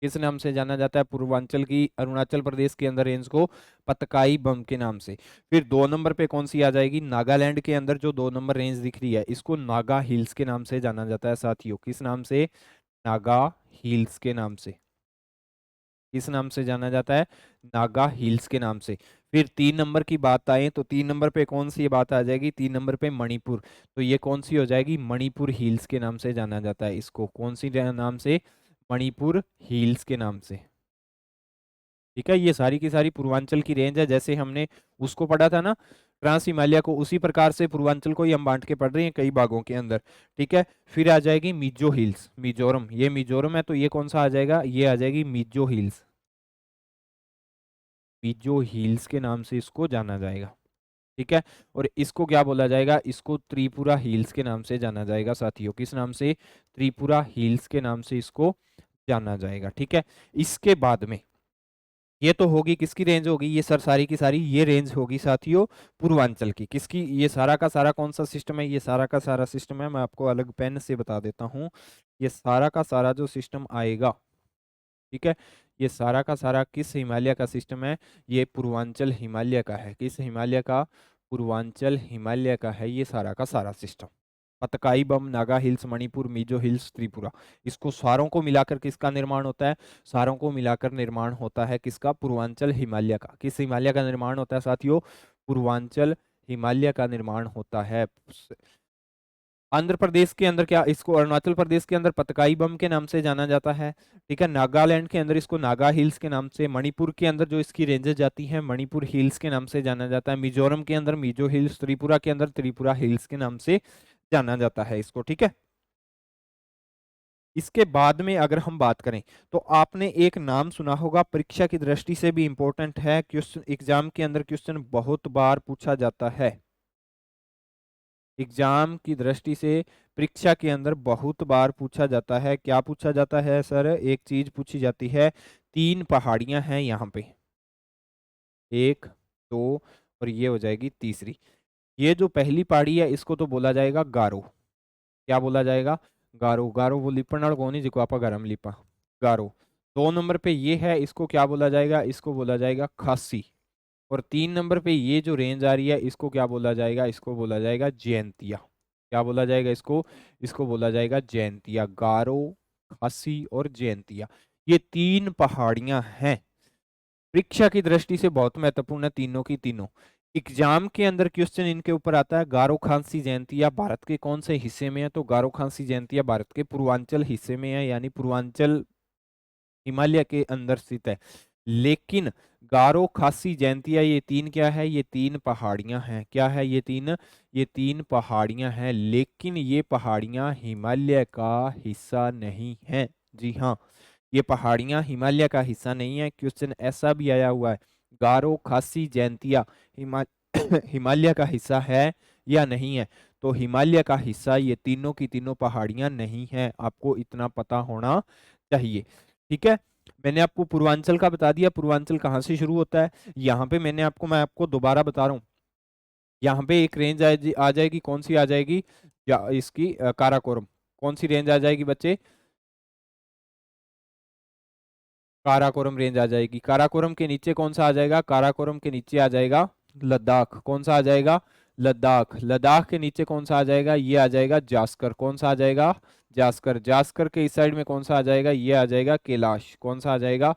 किस नाम से जाना जाता है? पूर्वांचल की अरुणाचल प्रदेश के अंदर रेंज को पतकाई बम के नाम से। फिर 2 नंबर पे कौन सी आ जाएगी? नागालैंड के अंदर जो 2 नंबर रेंज दिख रही है, इसको नागा हिल्स के नाम से जाना जाता है साथियों। किस नाम से? नागा हिल्स के नाम से। किस नाम से जाना जाता है? नागा हिल्स के नाम से। फिर 3 नंबर की बात आए तो 3 नंबर पे कौन सी बात आ जाएगी? 3 नंबर पे मणिपुर। तो ये कौन सी हो जाएगी? मणिपुर हिल्स के नाम से जाना जाता है इसको। कौन सी नाम से? मणिपुर हिल्स के नाम से, ठीक है। ये सारी की सारी पूर्वांचल की रेंज है। जैसे हमने उसको पढ़ा था ना, ट्रांस हिमालय को, उसी प्रकार से पूर्वांचल को ही हम बांट के पढ़ रहे हैं कई भागों के अंदर, ठीक है। फिर आ जाएगी मिजो हिल्स, मिजोरम, ये मिजोरम है तो ये कौन सा आ जाएगा? ये आ जाएगी मिजो हिल्स। मिजो हिल्स के नाम से इसको जाना जाएगा, ठीक है। और इसको क्या बोला जाएगा? इसको त्रिपुरा हिल्स के नाम से जाना जाएगा साथियों। किस नाम से? त्रिपुरा हिल्स के नाम से इसको जाना जाएगा, ठीक है। इसके बाद में ये तो होगी किसकी रेंज होगी? ये सर सारी की सारी ये रेंज होगी साथियों पूर्वांचल की। किसकी? ये सारा का सारा कौन सा सिस्टम है? ये सारा का सारा सिस्टम है, मैं आपको अलग पेन से बता देता हूँ। ये सारा का सारा जो सिस्टम आएगा, ठीक है, ये सारा का सारा किस हिमालय का सिस्टम है? ये पूर्वांचल हिमालय का है। किस हिमालय का? पूर्वांचल हिमालय का है ये सारा का सारा system. पतकाई Bum, Naga hills, Manipur, Mizo hills, Tripura, इसको सारों को मिलाकर किसका निर्माण होता है? सारों को मिलाकर निर्माण होता है किसका? पूर्वांचल हिमालय का। किस हिमालय का निर्माण होता है साथियों? पूर्वांचल हिमालय का निर्माण होता है। आंध्र प्रदेश के अंदर क्या इसको? अरुणाचल प्रदेश के अंदर पतकाई बम के नाम से जाना जाता है, ठीक है। नागालैंड के अंदर इसको नागा हिल्स के नाम से, मणिपुर के अंदर जो इसकी रेंजेस जाती हैं मणिपुर हिल्स के नाम से जाना जाता है, मिजोरम के अंदर मिजो हिल्स, त्रिपुरा के अंदर त्रिपुरा हिल्स के नाम से जाना जाता है इसको, ठीक है। इसके बाद में अगर हम बात करें तो आपने एक नाम सुना होगा, परीक्षा की दृष्टि से भी इंपॉर्टेंट है, क्वेश्चन एग्जाम के अंदर क्वेश्चन बहुत बार पूछा जाता है। एग्जाम की दृष्टि से परीक्षा के अंदर बहुत बार पूछा जाता है। क्या पूछा जाता है सर? एक चीज पूछी जाती है, 3 पहाड़ियां हैं यहाँ पे, 1, 2 और ये हो जाएगी तीसरी। ये जो पहली पहाड़ी है इसको तो बोला जाएगा गारो। क्या बोला जाएगा? गारो। गारो वो लिपण कोनी जिको आपा गरम लिपा, गारो। 2 नंबर पे ये है, इसको क्या बोला जाएगा? इसको बोला जाएगा खासी। और 3 नंबर पे ये जो रेंज आ रही है इसको क्या बोला जाएगा? इसको बोला जाएगा जयंतिया। क्या बोला जाएगा इसको? इसको बोला जाएगा जयंतिया। गारो, खासी और जयंतिया, ये 3 पहाड़ियां हैं, परीक्षा की दृष्टि से बहुत महत्वपूर्ण है तीनों की तीनों। एग्जाम के अंदर क्वेश्चन इनके ऊपर आता है। गारो खासी जयंतिया भारत के कौन से हिस्से में है? तो गारो खासी जयंतिया भारत के पूर्वांचल हिस्से में है, यानी पूर्वांचल हिमालय के अंदर स्थित है। लेकिन गारो, खासी, जयंतिया, ये 3 क्या है? ये 3 पहाड़ियां हैं। क्या है? ये तीन पहाड़ियां हैं, लेकिन ये पहाड़ियां हिमालय का हिस्सा नहीं है। जी हाँ, ये पहाड़ियां हिमालय का हिस्सा नहीं है। क्वेश्चन ऐसा भी आया हुआ है, गारो, खासी, जयंतिया हिमालय का हिस्सा है या नहीं है? तो हिमालय का हिस्सा ये तीनों की तीनों पहाड़ियां नहीं है, आपको इतना पता होना चाहिए, ठीक है। मैंने आपको पूर्वांचल का बता दिया, पूर्वांचल कहाँ से शुरू होता है। यहाँ पे मैं आपको दोबारा बता रहा हूँ, यहाँ पे एक रेंज आ जाएगी, कौन सी आ जाएगी? या इसकी काराकोरम। कौन सी रेंज आ जाएगी बच्चे? काराकोरम रेंज आ जाएगी। काराकोरम के नीचे कौन सा आ जाएगा? काराकोरम के नीचे आ जाएगा लद्दाख। कौन सा आ जाएगा? लद्दाख। लद्दाख के नीचे कौन सा आ जाएगा? ये आ जाएगा जास्कर। कौन सा आ जाएगा? जास्कर। जास्कर के इस साइड में कौन सा आ जाएगा? ये आ जाएगा कैलाश। कौन सा आ जाएगा?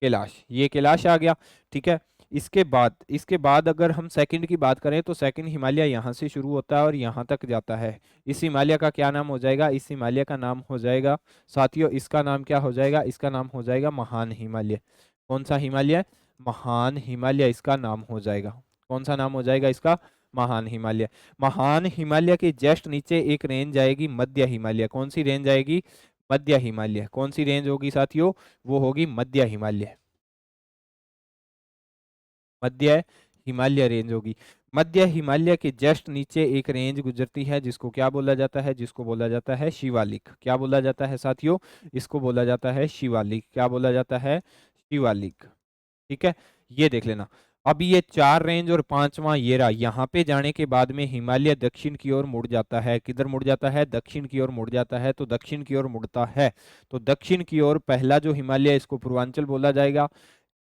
कैलाश। ये कैलाश आ गया, ठीक है। इसके बाद अगर हम सेकंड की बात करें तो सेकंड हिमालय यहाँ से शुरू होता है और यहाँ तक जाता है। इस हिमालय का क्या नाम हो जाएगा? इस हिमालय का नाम हो जाएगा साथियों, इसका नाम क्या हो जाएगा? इसका नाम हो जाएगा महान हिमालय। कौन सा हिमालय? महान हिमालय इसका नाम हो जाएगा। कौन सा नाम हो जाएगा इसका? महान हिमालय। महान हिमालय के जस्ट नीचे एक रेंज आएगी मध्य हिमालय। कौन सी रेंज आएगी? मध्य हिमालय। कौन सी रेंज होगी साथियों? वो होगी मध्य हिमालय। मध्य हिमालय रेंज होगी। मध्य हिमालय के जस्ट नीचे एक रेंज गुजरती है जिसको क्या बोला जाता है? जिसको बोला जाता है शिवालिक। क्या बोला जाता है साथियों? इसको बोला जाता है शिवालिक। क्या बोला जाता है? शिवालिक। ठीक है, ये देख लेना। अब ये 4 रेंज और 5वां ये रहा। यहाँ पे जाने के बाद में हिमालय दक्षिण की ओर मुड़ जाता है। किधर मुड़ जाता है? दक्षिण की ओर मुड़ जाता है। तो दक्षिण की ओर मुड़ता है तो दक्षिण की ओर पहला जो हिमालय है इसको पूर्वांचल बोला जाएगा।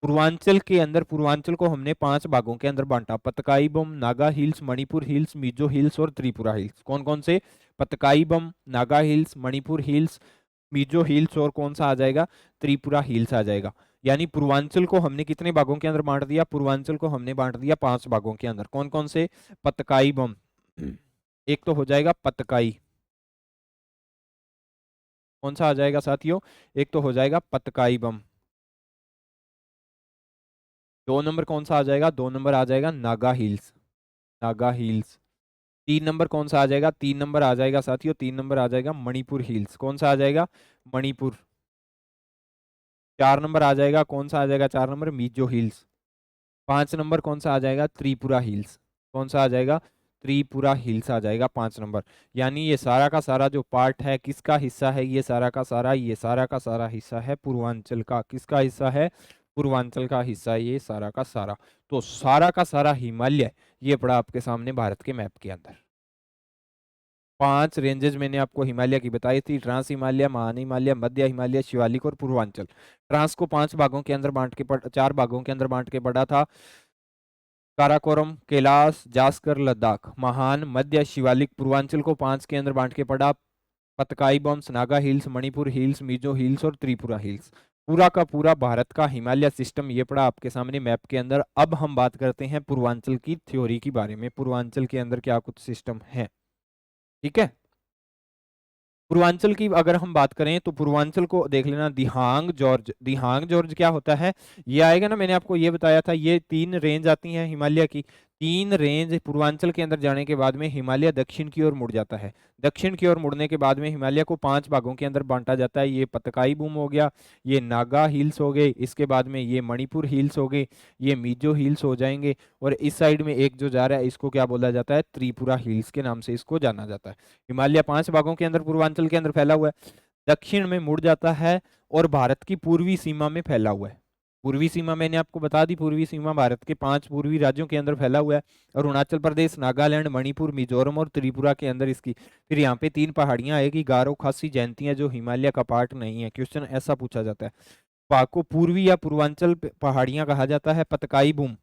पूर्वांचल के अंदर, पूर्वांचल को हमने 5 भागों के अंदर बांटा। Patkai Bum, Naga hills, Manipur hills, Mizo hills और त्रिपुरा हिल्स। कौन कौन से? Patkai Bum, Naga hills, Manipur hills, Mizo hills और कौन सा आ जाएगा? त्रिपुरा हिल्स आ जाएगा। यानी पूर्वांचल को हमने कितने भागों के अंदर बांट दिया? पूर्वांचल को हमने बांट दिया 5 भागों के अंदर। कौन कौन से? पतकाई बम, एक तो हो जाएगा पतकाई। कौन सा आ जाएगा साथियों? एक तो हो जाएगा पतकाई बम। 2 नंबर कौन सा आ जाएगा? 2 नंबर आ जाएगा Naga hills. Naga hills. 3 number कौन सा आ जाएगा? 3 नंबर आ जाएगा साथियों, 3 नंबर आ जाएगा मणिपुर हिल्स। कौन सा आ जाएगा? मणिपुर। 4 नंबर आ जाएगा, कौन सा आ जाएगा? 4 नंबर मिजो हिल्स। 5 नंबर कौन सा आ जाएगा? त्रिपुरा हिल्स। कौन सा आ जाएगा? त्रिपुरा हिल्स आ जाएगा 5 नंबर। यानी ये सारा का सारा जो पार्ट है किसका हिस्सा है? ये सारा का सारा, ये सारा का सारा हिस्सा है पूर्वांचल का। किसका हिस्सा है? पूर्वांचल का हिस्सा है ये सारा का सारा। तो सारा का सारा हिमालय ये पड़ा आपके सामने भारत के मैप के अंदर। 5 रेंजेस मैंने आपको हिमालय की बताई थी, ट्रांस हिमालय, महान हिमालय, मध्य हिमालय, शिवालिक और पूर्वांचल। ट्रांस को 5 भागों के अंदर बांट के 4 भागों के अंदर बांट के पढ़ा था। काराकोरम, कैलाश, जास्कर, लद्दाख। महान, मध्य, शिवालिक, पूर्वांचल को 5 के अंदर बांट के पढ़ा। Patkai Bums, Naga hills, Manipur hills, Mizo hills और त्रिपुरा हिल्स। पूरा का पूरा भारत का हिमालय सिस्टम ये पड़ा आपके सामने मैप के अंदर। अब हम बात करते हैं पूर्वांचल की थ्योरी के बारे में। पूर्वांचल के अंदर क्या कुछ सिस्टम है? ठीक है, पूर्वांचल की अगर हम बात करें तो पूर्वांचल को देख लेना। दिहांग जॉर्ज। दिहांग जॉर्ज क्या होता है? ये आएगा ना, मैंने आपको ये बताया था, ये 3 रेंज आती हैं हिमालय की। 3 रेंज पूर्वांचल के अंदर जाने के बाद में हिमालय दक्षिण की ओर मुड़ जाता है। दक्षिण की ओर मुड़ने के बाद में हिमालय को 5 भागों के अंदर बांटा जाता है। ये पतकाई बूम हो गया, ये नागा हिल्स हो गए, इसके बाद में ये मणिपुर हिल्स हो गए, ये मिजो हिल्स हो जाएंगे, और इस साइड में एक जो जा रहा है इसको क्या बोला जाता है? त्रिपुरा हिल्स के नाम से इसको जाना जाता है। हिमालय 5 भागों के अंदर पूर्वांचल के अंदर फैला हुआ है, दक्षिण में मुड़ जाता है और भारत की पूर्वी सीमा में फैला हुआ है। पूर्वी सीमा मैंने आपको बता दी, पूर्वी सीमा भारत के 5 पूर्वी राज्यों के अंदर फैला हुआ है। अरुणाचल प्रदेश, नागालैंड, मणिपुर, मिजोरम और त्रिपुरा के अंदर इसकी। फिर यहाँ पे 3 पहाड़ियां आएगी, गारो, खासी, जयंतियां, जो हिमालय का पार्ट नहीं है। क्वेश्चन ऐसा पूछा जाता है। को पूर्वी या पूर्वांचल पहाड़ियां कहा जाता है पतकाई बूम।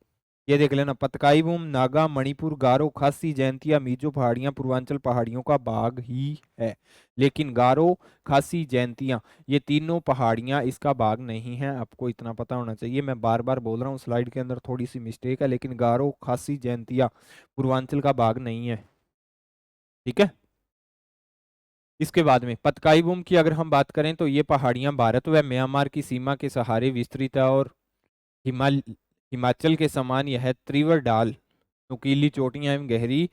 ये देख लेना, पतकाई बूम, नागा, मणिपुर, गारो, खासी, जयंतिया, मिजो पहाड़ियां पूर्वांचल पहाड़ियों का भाग ही है। लेकिन गारो, खासी, जयंतिया ये तीनों पहाड़ियां इसका भाग नहीं है। आपको इतना पता होना चाहिए। मैं बार बार बोल रहा हूँ, स्लाइड के अंदर थोड़ी सी मिस्टेक है, लेकिन गारो, खासी, जयंतिया पूर्वांचल का भाग नहीं है। ठीक है, इसके बाद में पतकाई बूम की अगर हम बात करें तो ये पहाड़ियां भारत व म्यांमार की सीमा के सहारे विस्तृत है और हिमाचल के समान यह त्रिवर ढाल, नुकीली चोटियां एवं गहरी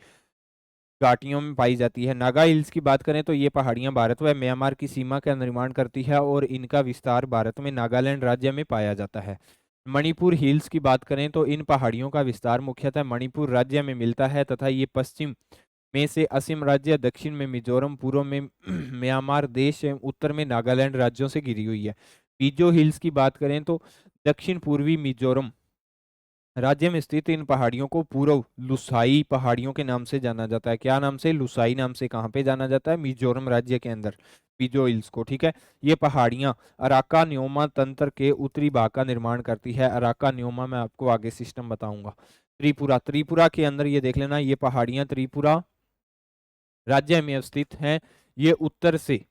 घाटियों में पाई जाती है। नागा हिल्स की बात करें तो ये पहाड़ियां भारत व म्यांमार की सीमा का निर्माण करती है और इनका विस्तार भारत में नागालैंड राज्य में पाया जाता है। मणिपुर हिल्स की बात करें तो इन पहाड़ियों का विस्तार मुख्यतः मणिपुर राज्य में मिलता है तथा ये पश्चिम में से असम राज्य, दक्षिण में मिजोरम, पूर्व में म्यांमार देश एवं उत्तर में नागालैंड राज्यों से घिरी हुई है। मिजो हिल्स की बात करें तो दक्षिण पूर्वी मिजोरम राज्य में स्थित इन पहाड़ियों को पूर्व लुसाई पहाड़ियों के नाम से जाना जाता है। क्या नाम से? लुसाई नाम से। कहाँ पे जाना जाता है? मिजोरम राज्य के अंदर, मिजो हिल्स को। ठीक है, ये पहाड़ियां अराका न्योमा तंत्र के उत्तरी भाग का निर्माण करती है। अराका न्योमा मैं आपको आगे सिस्टम बताऊंगा। त्रिपुरा, त्रिपुरा के अंदर ये देख लेना, ये पहाड़ियां त्रिपुरा राज्य में स्थित हैं। ये उत्तर से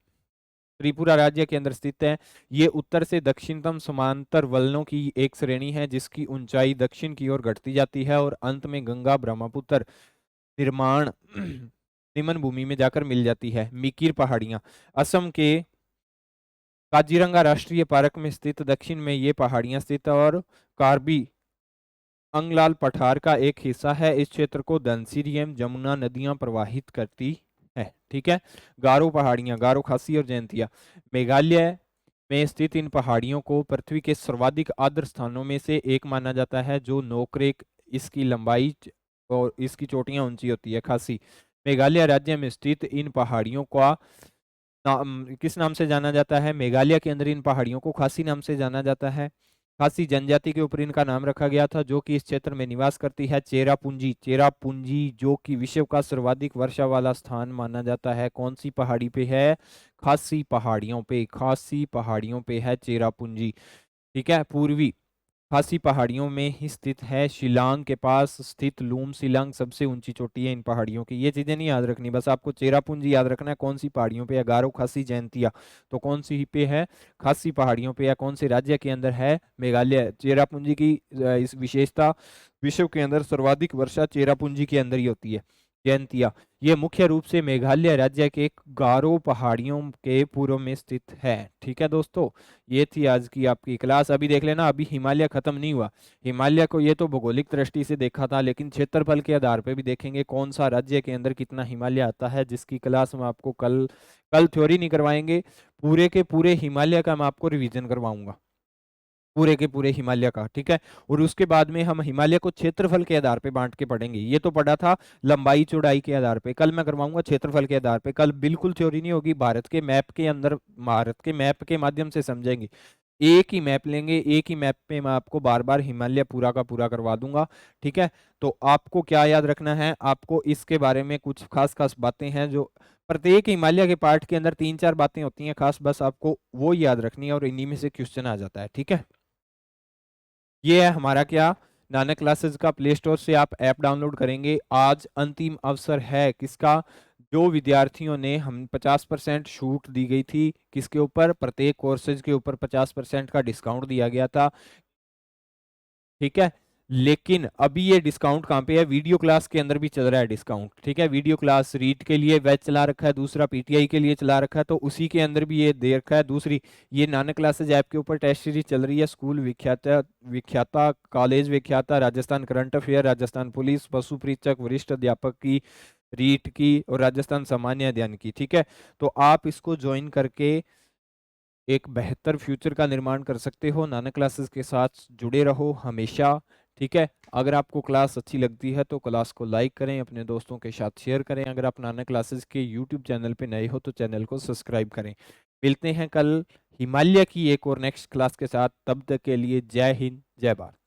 त्रिपुरा राज्य के अंदर स्थित है। ये उत्तर से दक्षिणतम समांतर वलनों की एक श्रेणी है जिसकी ऊंचाई दक्षिण की ओर घटती जाती है और अंत में गंगा ब्रह्मपुत्र निर्माण निमन भूमि में जाकर मिल जाती है। मिकिर पहाड़ियां असम के काजीरंगा राष्ट्रीय पार्क में स्थित दक्षिण में ये पहाड़ियां स्थित और कार्बी अंगलाल पठार का एक हिस्सा है। इस क्षेत्र को धनसिरी एवं जमुना नदियां प्रवाहित करती है। ठीक है। गारो पहाड़ियां, गारो खासी और जयंतिया मेघालय में स्थित इन पहाड़ियों को पृथ्वी के सर्वाधिक आर्द्र स्थानों में से एक माना जाता है। जो नोकरेक इसकी लंबाई और इसकी चोटियां ऊंची होती है। खासी मेघालय राज्य में स्थित इन पहाड़ियों का किस नाम से जाना जाता है? मेघालय के अंदर इन पहाड़ियों को खासी नाम से जाना जाता है। खासी जनजाति के ऊपर इनका नाम रखा गया था जो कि इस क्षेत्र में निवास करती है। चेरापूंजी, चेरापूंजी जो कि विश्व का सर्वाधिक वर्षा वाला स्थान माना जाता है, कौन सी पहाड़ी पे है? खासी पहाड़ियों पे, खासी पहाड़ियों पे है चेरापूंजी। ठीक है। पूर्वी खासी पहाड़ियों में ही स्थित है। शिलांग के पास स्थित लूम शिलांग सबसे ऊंची चोटी है इन पहाड़ियों की। ये चीजें नहीं याद रखनी, बस आपको चेरापूंजी याद रखना है कौन सी पहाड़ियों पे है। गारो खासी जयंतिया तो कौन सी पे है? खासी पहाड़ियों पे या कौन से राज्य के अंदर है? मेघालय। चेरापूंजी की इस विशेषता, विश्व के अंदर सर्वाधिक वर्षा चेरापूंजी के अंदर ही होती है। जयंतिया ये मुख्य रूप से मेघालय राज्य के गारो पहाड़ियों के पूर्व में स्थित है। ठीक है दोस्तों, ये थी आज की आपकी क्लास। अभी देख लेना, अभी हिमालय खत्म नहीं हुआ। हिमालय को ये तो भौगोलिक दृष्टि से देखा था, लेकिन क्षेत्रफल के आधार पे भी देखेंगे कौन सा राज्य के अंदर कितना हिमालय आता है, जिसकी क्लास हम आपको कल कल थ्योरी नहीं करवाएंगे, पूरे के पूरे हिमालय का मैं आपको रिवीजन करवाऊंगा, पूरे के पूरे हिमालय का। ठीक है। और उसके बाद में हम हिमालय को क्षेत्रफल के आधार पे बांट के पढ़ेंगे। ये तो पढ़ा था लंबाई चौड़ाई के आधार पे, कल मैं करवाऊंगा क्षेत्रफल के आधार पे। कल बिल्कुल थ्योरी नहीं होगी, भारत के मैप के अंदर, भारत के मैप के माध्यम से समझेंगे। एक ही मैप लेंगे, एक ही मैप पे मैं आपको बार बार हिमालय पूरा का पूरा करवा दूंगा। ठीक है। तो आपको क्या याद रखना है? आपको इसके बारे में कुछ खास खास बातें हैं जो प्रत्येक हिमालय के पार्ट के अंदर 3-4 बातें होती हैं खास, बस आपको वो याद रखनी है और इन्हीं में से क्वेश्चन आ जाता है। ठीक है। ये है हमारा क्या, नानक क्लासेस का प्ले स्टोर से आप ऐप डाउनलोड करेंगे। आज अंतिम अवसर है किसका? जो विद्यार्थियों ने हम 50% छूट दी गई थी, किसके ऊपर? प्रत्येक कोर्सेज के ऊपर 50% का डिस्काउंट दिया गया था। ठीक है। लेकिन अभी ये डिस्काउंट कहाँ पे है? वीडियो क्लास के अंदर भी चल रहा है डिस्काउंट। ठीक है। वीडियो क्लास रीड के लिए बैच चला रखा है, दूसरा पीटीआई के लिए चला रखा है, तो उसी के अंदर भी ये दे रखा है। दूसरी ये नानक क्लासेज ऐप के ऊपर टेस्ट सीरीज चल रही है। School Vikhyata Vikhyata, college Vikhyata, Rajasthan current affair, Rajasthan police, पशु परीक्षक, वरिष्ठ अध्यापक की, रीट की और राजस्थान सामान्य अध्ययन की। ठीक है। तो आप इसको ज्वाइन करके एक बेहतर फ्यूचर का निर्माण कर सकते हो। नानक क्लासेस के साथ जुड़े रहो हमेशा। ठीक है। अगर आपको क्लास अच्छी लगती है तो क्लास को लाइक करें, अपने दोस्तों के साथ शेयर करें। अगर आप नानक क्लासेस के यूट्यूब चैनल पे नए हो तो चैनल को सब्सक्राइब करें। मिलते हैं कल हिमालय की एक और नेक्स्ट क्लास के साथ। तब तक के लिए जय हिंद, जय भारत।